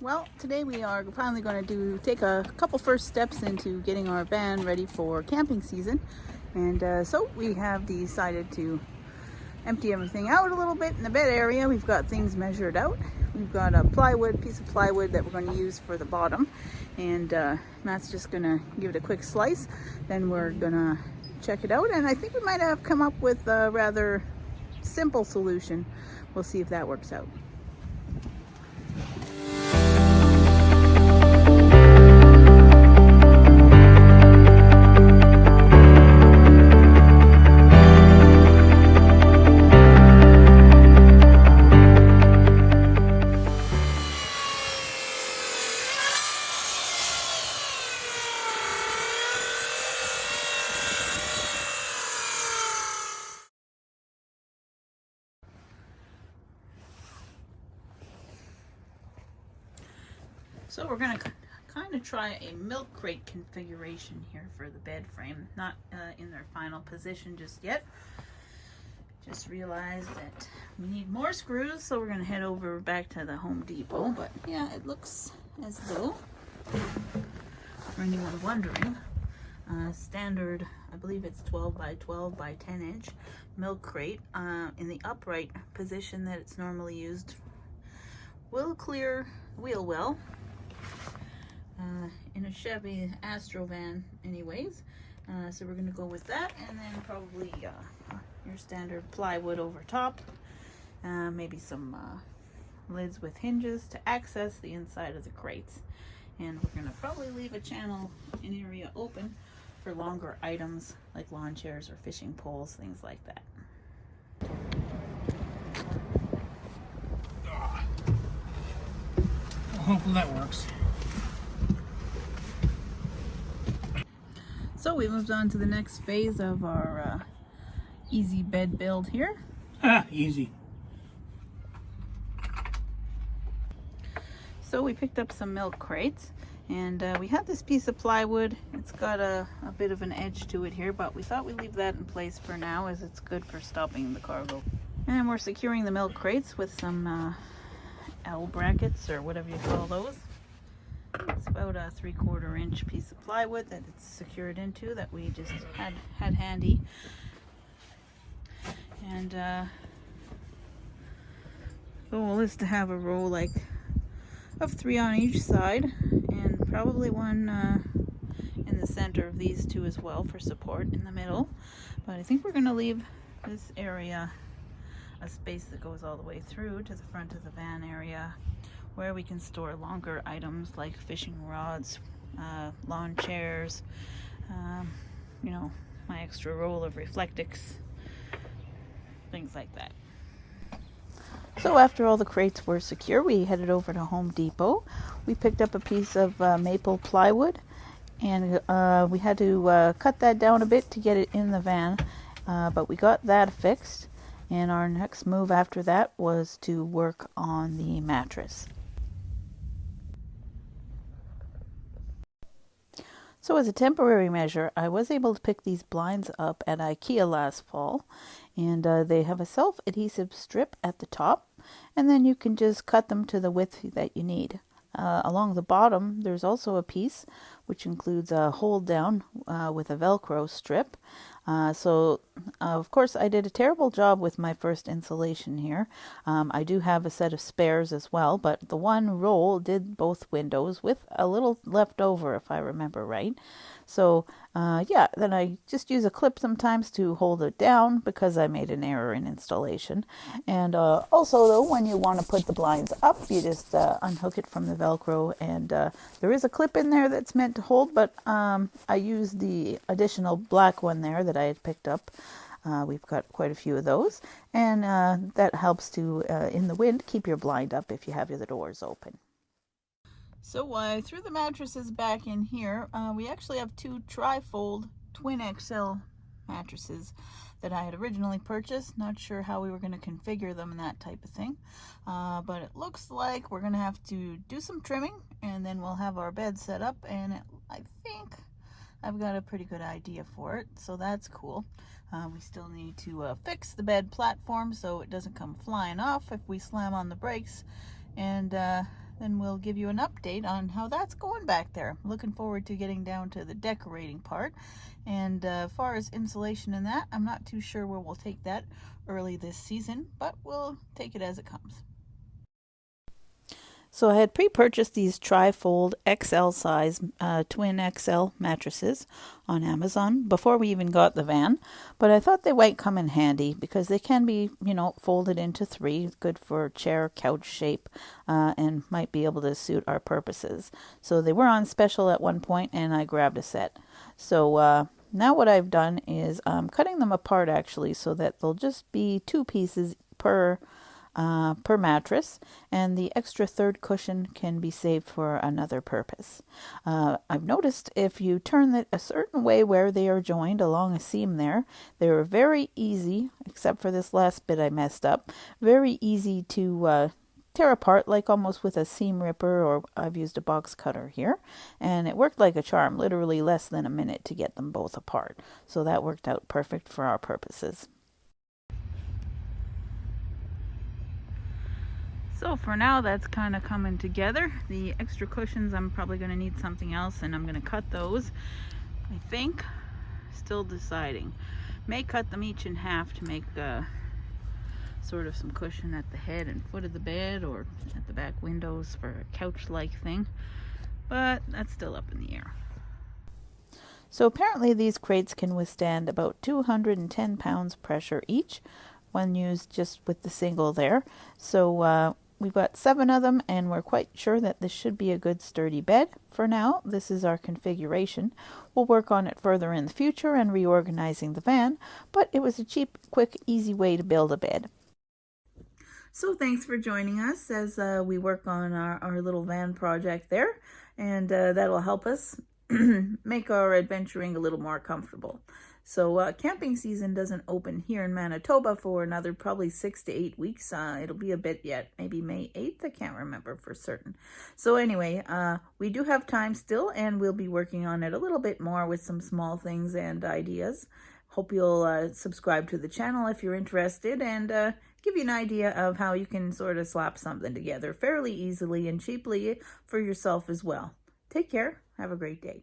Well, today we are finally going to take a couple first steps into getting our van ready for camping season. And so we have decided to empty everything out a little bit in the bed area. We've got things measured out. We've got a piece of plywood that we're going to use for the bottom. And Matt's just going to give it a quick slice. Then we're going to check it out. And I think we might have come up with a rather simple solution. We'll see if that works out. So we're going to kind of try a milk crate configuration here for the bed frame. Not in their final position just yet. Just realized that we need more screws, so we're going to head over back to the Home Depot. But yeah, it looks as though, for anyone wondering, standard, I believe it's 12 by 12 by 10 inch milk crate in the upright position that it's normally used will clear the wheel well. In a Chevy Astro van anyways, so we're going to go with that, and then probably your standard plywood over top, maybe some lids with hinges to access the inside of the crates, and we're going to probably leave a channel, an area open for longer items like lawn chairs or fishing poles, things like that. Hopefully that works. So we moved on to the next phase of our easy bed build here. Easy. So we picked up some milk crates, and we had this piece of plywood. It's got a bit of an edge to it here, but we thought we'd leave that in place for now as it's good for stopping the cargo. And we're securing the milk crates with some L brackets, or whatever you call those. It's about a 3/4 inch piece of plywood that it's secured into, that we just had handy. And the goal is to have a row like of 3 on each side, and probably one in the center of these two as well for support in the middle. But I think we're going to leave this area a space that goes all the way through to the front of the van area, where we can store longer items like fishing rods, lawn chairs, you know, my extra roll of Reflectix, things like that. So after all the crates were secure, we headed over to Home Depot. We picked up a piece of maple plywood, and we had to cut that down a bit to get it in the van, but we got that fixed, and our next move after that was to work on the mattress. So as a temporary measure, I was able to pick these blinds up at IKEA last fall, and they have a self-adhesive strip at the top, and then you can just cut them to the width that you need. Along the bottom, there's also a piece which includes a hold down with a Velcro strip. Of course, I did a terrible job with my first installation here. I do have a set of spares as well, but the one roll did both windows with a little left over, if I remember right. So yeah, then I just use a clip sometimes to hold it down because I made an error in installation. And also though, when you want to put the blinds up, you just unhook it from the Velcro, and there is a clip in there that's meant to hold, but I used the additional black one there that I had picked up. We've got quite a few of those, and that helps to, in the wind, keep your blind up if you have the doors open. So I threw the mattresses back in here. We actually have 2 trifold twin XL mattresses that I had originally purchased. Not sure how we were going to configure them and that type of thing. But it looks like we're going to have to do some trimming, and then we'll have our bed set up, and I think I've got a pretty good idea for it, so that's cool. We still need to fix the bed platform so it doesn't come flying off if we slam on the brakes, and then we'll give you an update on how that's going back there. Looking forward to getting down to the decorating part. And as far as insulation and that, I'm not too sure where we'll take that early this season, but we'll take it as it comes. So I had pre-purchased these trifold XL size twin XL mattresses on Amazon before we even got the van, but I thought they might come in handy because they can be, folded into three, good for chair, couch shape, and might be able to suit our purposes. So they were on special at one point and I grabbed a set. So now what I've done is I'm cutting them apart actually so that they'll just be two pieces per mattress, and the extra third cushion can be saved for another purpose. I've noticed if you turn it a certain way where they are joined along a seam there, they are very easy, except for this last bit I messed up, very easy to tear apart, like almost with a seam ripper, or I've used a box cutter here, and it worked like a charm, literally less than a minute to get them both apart. So that worked out perfect for our purposes. So for now, that's kind of coming together. The extra cushions, I'm probably going to need something else, and I'm going to cut those. I think, still deciding. May cut them each in half to make sort of some cushion at the head and foot of the bed, or at the back windows for a couch-like thing. But that's still up in the air. So apparently these crates can withstand about 210 pounds pressure each when used just with the single there. So we've got 7 of them, and we're quite sure that this should be a good sturdy bed. For now, this is our configuration. We'll work on it further in the future and reorganizing the van, but it was a cheap, quick, easy way to build a bed. So thanks for joining us as we work on our little van project there, and that'll help us make our adventuring a little more comfortable. So camping season doesn't open here in Manitoba for another probably 6 to 8 weeks. It'll be a bit yet, maybe May 8th. I can't remember for certain. So anyway, we do have time still, and we'll be working on it a little bit more with some small things and ideas. Hope you'll subscribe to the channel if you're interested, and give you an idea of how you can sort of slap something together fairly easily and cheaply for yourself as well. Take care. Have a great day.